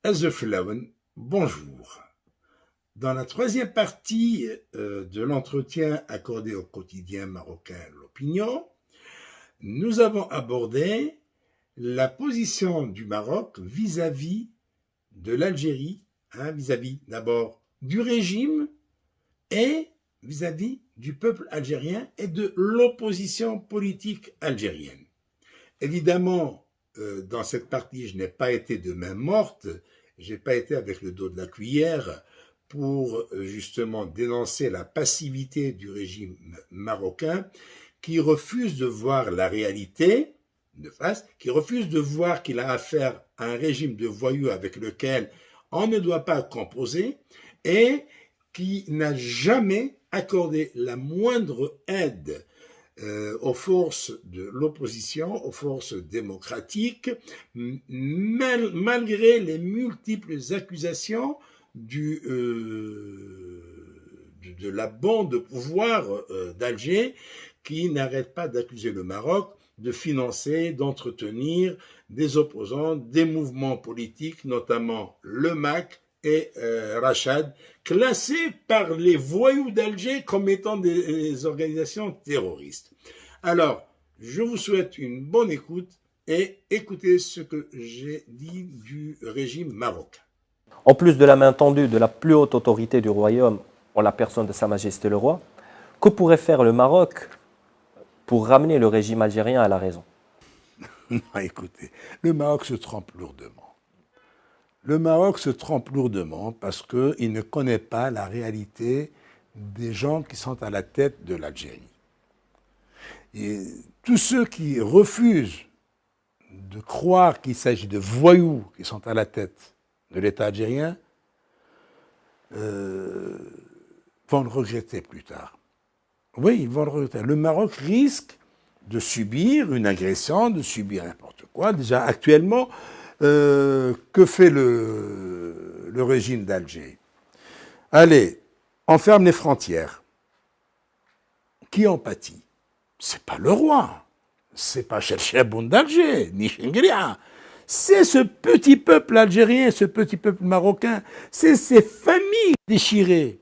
Azeflaouen, bonjour. Dans la troisième partie de l'entretien accordé au quotidien marocain L'Opinion, nous avons abordé la position du Maroc vis-à-vis de l'Algérie, vis-à-vis d'abord du régime et vis-à-vis du peuple algérien et de l'opposition politique algérienne. Évidemment, dans cette partie, je n'ai pas été de main morte, je n'ai pas été avec le dos de la cuillère pour justement dénoncer la passivité du régime marocain qui refuse de voir la réalité de face, qui refuse de voir qu'il a affaire à un régime de voyous avec lequel on ne doit pas composer et qui n'a jamais accordé la moindre aide aux forces de l'opposition, aux forces démocratiques, malgré les multiples accusations de la bande de pouvoir d'Alger qui n'arrête pas d'accuser le Maroc de financer, d'entretenir des opposants, des mouvements politiques, notamment le MAC et Rachad, classés par les voyous d'Alger comme étant des organisations terroristes. Alors, je vous souhaite une bonne écoute et écoutez ce que j'ai dit du régime marocain. En plus de la main tendue de la plus haute autorité du royaume, en la personne de Sa Majesté le Roi, que pourrait faire le Maroc pour ramener le régime algérien à la raison? Non, écoutez, le Maroc se trompe lourdement. Le Maroc se trompe lourdement parce qu'il ne connaît pas la réalité des gens qui sont à la tête de l'Algérie. Et tous ceux qui refusent de croire qu'il s'agit de voyous qui sont à la tête de l'État algérien vont le regretter plus tard. Oui, ils vont le regretter. Le Maroc risque de subir une agression, de subir n'importe quoi. Déjà, actuellement, que fait le régime d'Alger? Allez, on ferme les frontières. Qui en pâtit? C'est pas le roi, c'est pas Chercheboun d'Alger, ni Chengria. C'est ce petit peuple algérien, ce petit peuple marocain, c'est ces familles déchirées.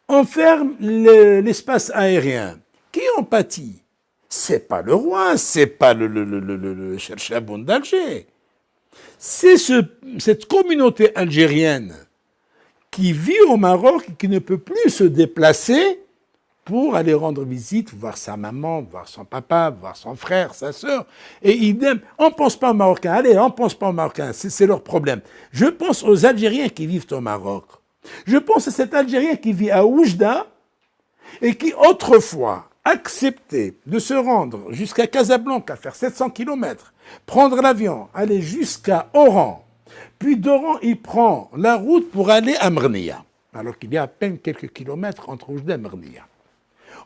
On ferme l'espace aérien. Qui en pâtit? C'est pas le roi, c'est pas le Chercheboun d'Alger. C'est cette communauté algérienne qui vit au Maroc et qui ne peut plus se déplacer pour aller rendre visite, voir sa maman, voir son papa, voir son frère, sa sœur. Et idem, on ne pense pas aux Marocains. Allez, on ne pense pas aux Marocains, c'est leur problème. Je pense aux Algériens qui vivent au Maroc. Je pense à cet Algérien qui vit à Oujda et qui autrefois acceptait de se rendre jusqu'à Casablanca, faire 700 km, prendre l'avion, aller jusqu'à Oran. Puis d'Oran, il prend la route pour aller à Mrnia, alors qu'il y a à peine quelques kilomètres entre Oujda et Mrnia.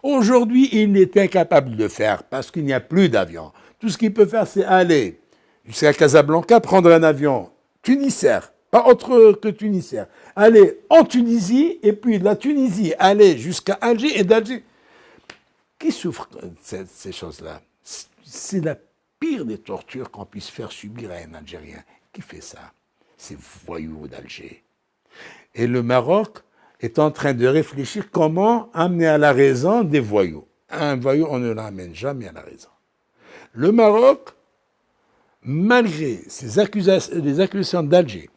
Aujourd'hui, il n'est incapable de le faire parce qu'il n'y a plus d'avion. Tout ce qu'il peut faire, c'est aller jusqu'à Casablanca, prendre un avion tunisien, pas autre que tunisien, aller en Tunisie et puis de la Tunisie aller jusqu'à Alger et d'Alger. Qui souffre de ces choses-là? C'est la pire des tortures qu'on puisse faire subir à un Algérien. Qui fait ça? Ces voyous d'Alger. Et le Maroc est en train de réfléchir comment amener à la raison des voyous. Un voyou, on ne l'amène jamais à la raison. Le Maroc, malgré les accusations d'Alger,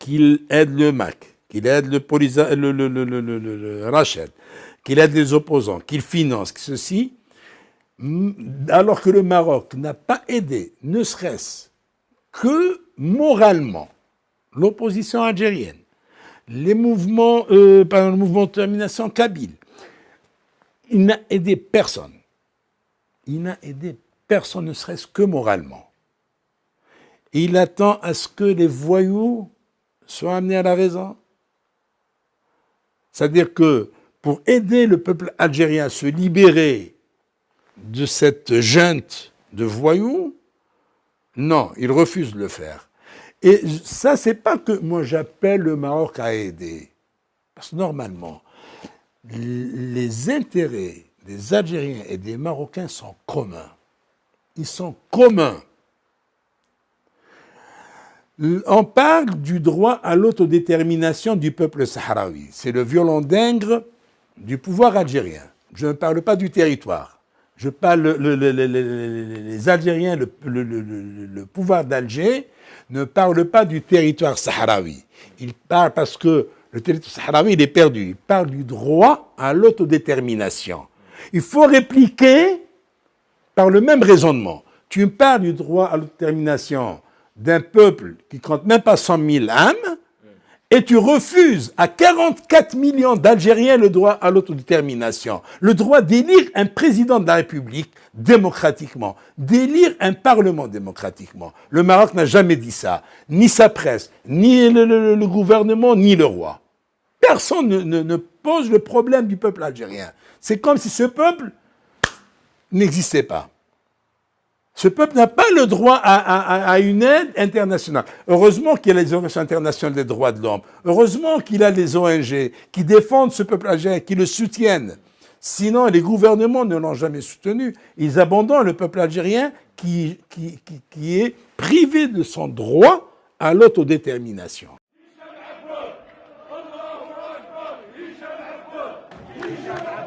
qu'il aide le MAC, qu'il aide le Rachad, qu'il aide les opposants, qu'il finance, ceci, alors que le Maroc n'a pas aidé, ne serait-ce que moralement, l'opposition algérienne, les mouvements, le mouvement de termination kabyle. Il n'a aidé personne. Il n'a aidé personne, ne serait-ce que moralement. Et il attend à ce que les voyous soient amenés à la raison. C'est-à-dire que pour aider le peuple algérien à se libérer de cette junte de voyous, non, il refuse de le faire. Et ça, c'est pas que moi j'appelle le Maroc à aider. Parce que normalement, les intérêts des Algériens et des Marocains sont communs. Ils sont communs. On parle du droit à l'autodétermination du peuple sahraoui. C'est le violon d'Ingres du pouvoir algérien. Je ne parle pas du territoire. Je parle les Algériens, le pouvoir d'Alger ne parle pas du territoire sahraoui. Il parle parce que le territoire sahraoui, il est perdu. Il parle du droit à l'autodétermination. Il faut répliquer par le même raisonnement. Tu me parles du droit à l'autodétermination d'un peuple qui compte même pas 100 000 âmes, et tu refuses à 44 millions d'Algériens le droit à l'autodétermination, le droit d'élire un président de la République démocratiquement, d'élire un parlement démocratiquement. Le Maroc n'a jamais dit ça, ni sa presse, ni le gouvernement, ni le roi. Personne ne pose le problème du peuple algérien. C'est comme si ce peuple n'existait pas. Ce peuple n'a pas le droit à une aide internationale. Heureusement qu'il y a les organisations internationales des droits de l'homme. Heureusement qu'il y a les ONG qui défendent ce peuple algérien, qui le soutiennent. Sinon, les gouvernements ne l'ont jamais soutenu. Ils abandonnent le peuple algérien qui est privé de son droit à l'autodétermination. الشعب